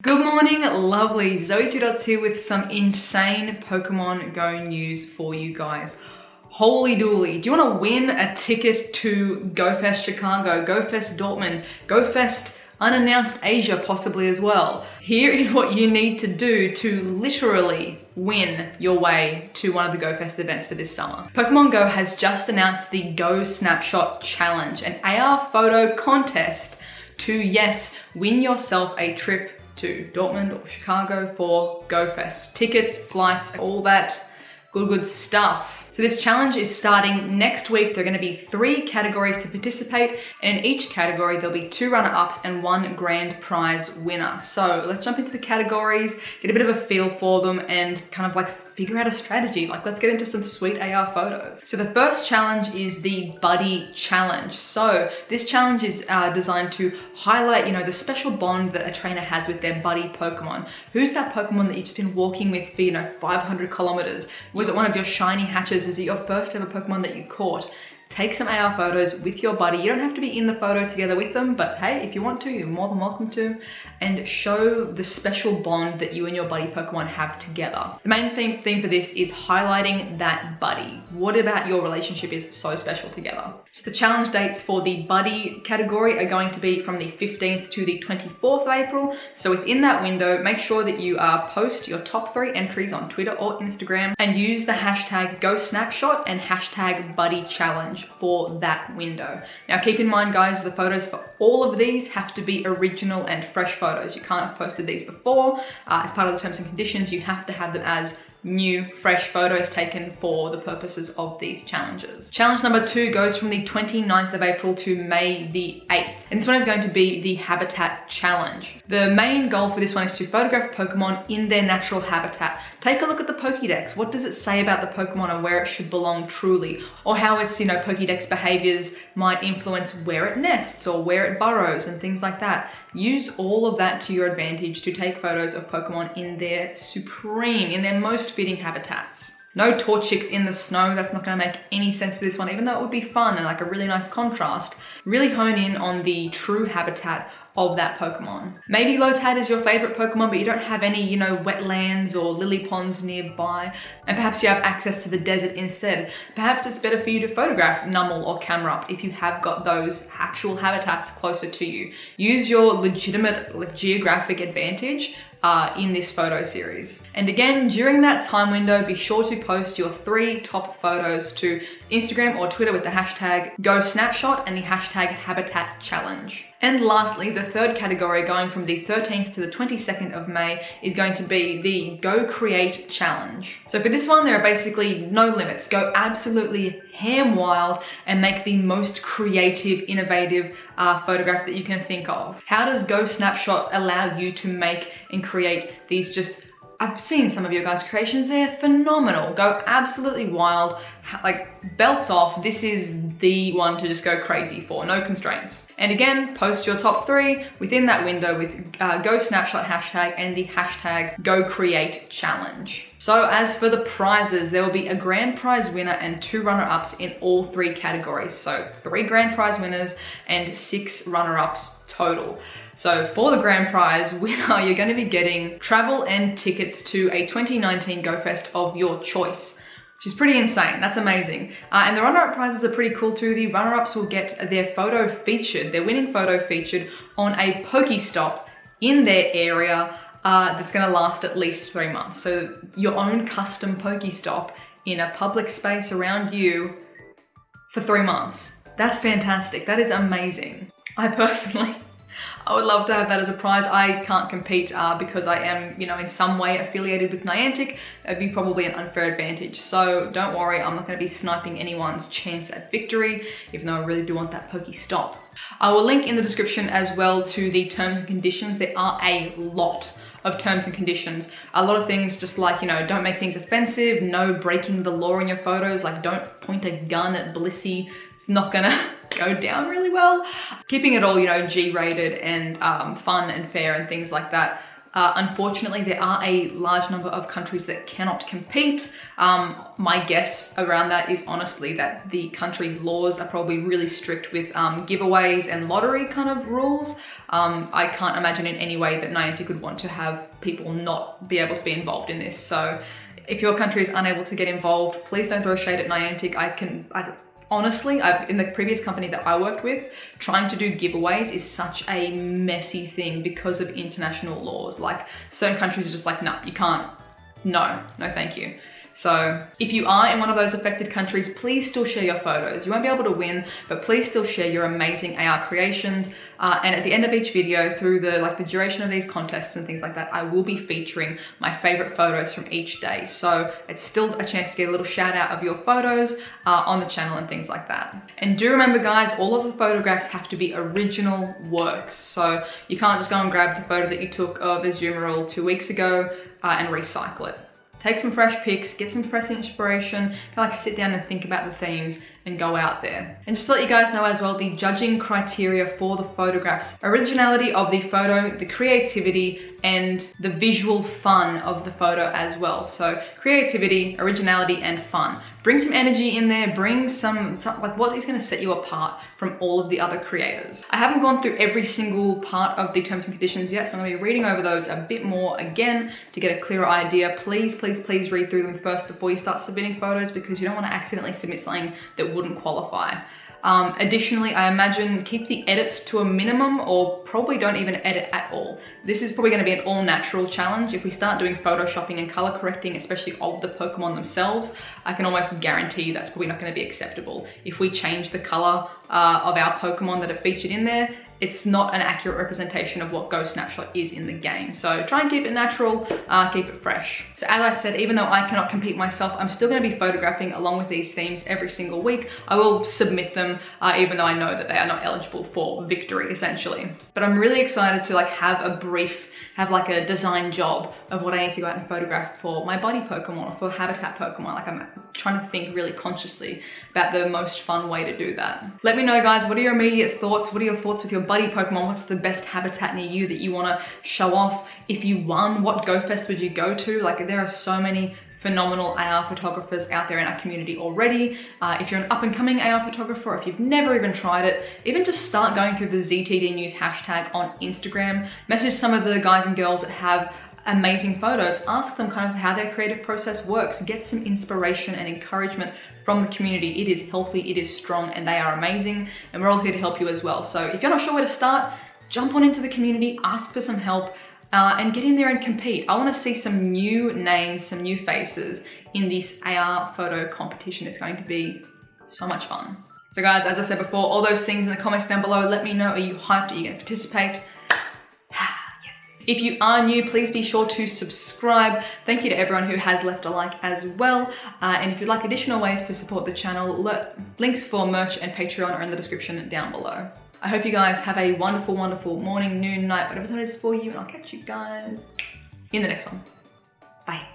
Good morning, lovely. ZoëTwoDots here with some insane Pokemon Go news for you guys. Holy dooly. Do you want to win a ticket to GoFest Chicago, GoFest Dortmund, GoFest Unannounced Asia possibly as well? Here is what you need to do to literally win your way to one of the GoFest events for this summer. Pokemon Go has just announced the Go Snapshot Challenge, an AR photo contest to, yes, win yourself a trip to Dortmund or Chicago for GoFest. Tickets, flights, all that good stuff. So this challenge is starting next week. There are going to be 3 categories to participate, and in each category there'll be 2 runner-ups and 1 grand prize winner. So let's jump into the categories, get a bit of a feel for them, and kind of like figure out a strategy. Like, let's get into some sweet AR photos. So the first challenge is the Buddy Challenge. So this challenge is designed to highlight, the special bond that a trainer has with their buddy Pokemon. Who's that Pokemon that you've just been walking with for, 500 kilometers? Was it one of your shiny hatches? Is it your first ever Pokemon that you caught? Take some AR photos with your buddy. You don't have to be in the photo together with them, but hey, if you want to, you're more than welcome to, and show the special bond that you and your buddy Pokemon have together. The main theme for this is highlighting that buddy. What about your relationship is so special together? So the challenge dates for the buddy category are going to be from the 15th to the 24th of April. So within that window, make sure that you post your top 3 entries on Twitter or Instagram and use the hashtag GoSnapshot and hashtag BuddyChallenge for that window. Now keep in mind, guys, the photos for all of these have to be original and fresh photos. You can't have posted these before. As part of the terms and conditions, you have to have them as new, fresh photos taken for the purposes of these challenges. Challenge number 2 goes from the 29th of April to May the 8th. And this one is going to be the Habitat Challenge. The main goal for this one is to photograph Pokemon in their natural habitat. Take a look at the Pokédex. What does it say about the Pokemon and where it should belong truly? Or how its, Pokédex behaviors might influence where it nests or where it burrows and things like that. Use all of that to your advantage to take photos of Pokemon in their most fitting habitats. No Torchics in the snow. That's not going to make any sense for this one, even though it would be fun and like a really nice contrast. Really hone in on the true habitat of that Pokemon. Maybe Lotad is your favorite Pokemon, but you don't have any, wetlands or lily ponds nearby, and perhaps you have access to the desert instead. Perhaps it's better for you to photograph Numel or Camerupt if you have got those actual habitats closer to you. Use your legitimate geographic advantage in this photo series. And again, during that time window, be sure to post your 3 top photos to Instagram or Twitter with the hashtag GoSnapshot and the hashtag Habitat Challenge. And lastly, the 3rd category, going from the 13th to the 22nd of May, is going to be the Go Create Challenge. So for this one, there are basically no limits. Go absolutely ham wild and make the most creative, innovative photograph that you can think of. How does Go Snapshot allow you to make and create these I've seen some of your guys' creations, they're phenomenal. Go absolutely wild, like belts off. This is the one to just go crazy for, no constraints. And again, post your top 3 within that window with Go Snapshot hashtag and the hashtag Go Create Challenge. So as for the prizes, there will be a grand prize winner and 2 runner-ups in all 3 categories. So 3 grand prize winners and 6 runner-ups total. So for the grand prize winner, you're going to be getting travel and tickets to a 2019 GoFest of your choice, which is pretty insane. That's amazing. And the runner-up prizes are pretty cool too. The runner-ups will get their photo featured, their winning photo featured on a Pokestop in their area that's going to last at least 3 months. So your own custom Pokestop in a public space around you for 3 months. That's fantastic. That is amazing. I would love to have that as a prize. I can't compete because I am, in some way affiliated with Niantic. It'd be probably an unfair advantage. So don't worry, I'm not going to be sniping anyone's chance at victory, even though I really do want that Pokestop. I will link in the description as well to the terms and conditions. There are a lot of terms and conditions. A lot of things just like, don't make things offensive, no breaking the law in your photos, like don't point a gun at Blissey. It's not gonna go down really well. Keeping it all, G-rated and fun and fair and things like that. Unfortunately, there are a large number of countries that cannot compete. My guess around that is honestly that the country's laws are probably really strict with giveaways and lottery kind of rules. I can't imagine in any way that Niantic would want to have people not be able to be involved in this. So if your country is unable to get involved, please don't throw shade at Niantic. Honestly, in the previous company that I worked with, trying to do giveaways is such a messy thing because of international laws. Like, certain countries are just like, nah, you can't. No, thank you. So if you are in one of those affected countries, please still share your photos. You won't be able to win, but please still share your amazing AR creations. And at the end of each video, through the duration of these contests and things like that, I will be featuring my favorite photos from each day. So it's still a chance to get a little shout out of your photos on the channel and things like that. And do remember, guys, all of the photographs have to be original works. So you can't just go and grab the photo that you took of Azumarill 2 weeks ago and recycle it. Take some fresh pics, get some fresh inspiration, kind of sit down and think about the themes and go out there. And just to let you guys know as well, the judging criteria for the photographs: originality of the photo, the creativity, and the visual fun of the photo as well. So creativity, originality, and fun. Bring some energy in there, bring some like what is going to set you apart from all of the other creators. I haven't gone through every single part of the terms and conditions yet, so I'm going to be reading over those a bit more again to get a clearer idea. Please read through them first before you start submitting photos, because you don't want to accidentally submit something that wouldn't qualify. Additionally, I imagine keep the edits to a minimum, or probably don't even edit at all. This is probably going to be an all natural challenge. If we start doing photoshopping and color correcting, especially of the Pokemon themselves, I can almost guarantee you that's probably not going to be acceptable. If we change the color of our Pokemon that are featured in there, it's not an accurate representation of what Go Snapshot is in the game. So try and keep it natural, keep it fresh. So as I said, even though I cannot compete myself, I'm still going to be photographing along with these themes every single week. I will submit them, even though I know that they are not eligible for victory, essentially. But I'm really excited to have a design job of what I need to go out and photograph for my body Pokemon or for habitat Pokemon. Like, I'm trying to think really consciously about the most fun way to do that. Let me know, guys, what are your immediate thoughts? What are your thoughts with your buddy Pokemon? What's the best habitat near you that you want to show off? If you won, what Go Fest would you go to? Like, there are so many phenomenal AR photographers out there in our community already. If you're an up-and-coming AR photographer, or if you've never even tried it, even just start going through the ZTD News hashtag on Instagram. Message some of the guys and girls that have amazing photos. Ask them kind of how their creative process works. Get some inspiration and encouragement from the community. It is healthy, it is strong, and they are amazing, and we're all here to help you as well. So if you're not sure where to start, jump on into the community, ask for some help, and get in there and compete. I want to see some new names, some new faces in this AR photo competition. It's going to be so much fun. So guys, as I said before, all those things in the comments down below, let me know, are you hyped? Are you going to participate? Yes. If you are new, please be sure to subscribe. Thank you to everyone who has left a like as well. And if you'd like additional ways to support the channel, links for merch and Patreon are in the description down below. I hope you guys have a wonderful, wonderful morning, noon, night, whatever time it is for you, and I'll catch you guys in the next one. Bye.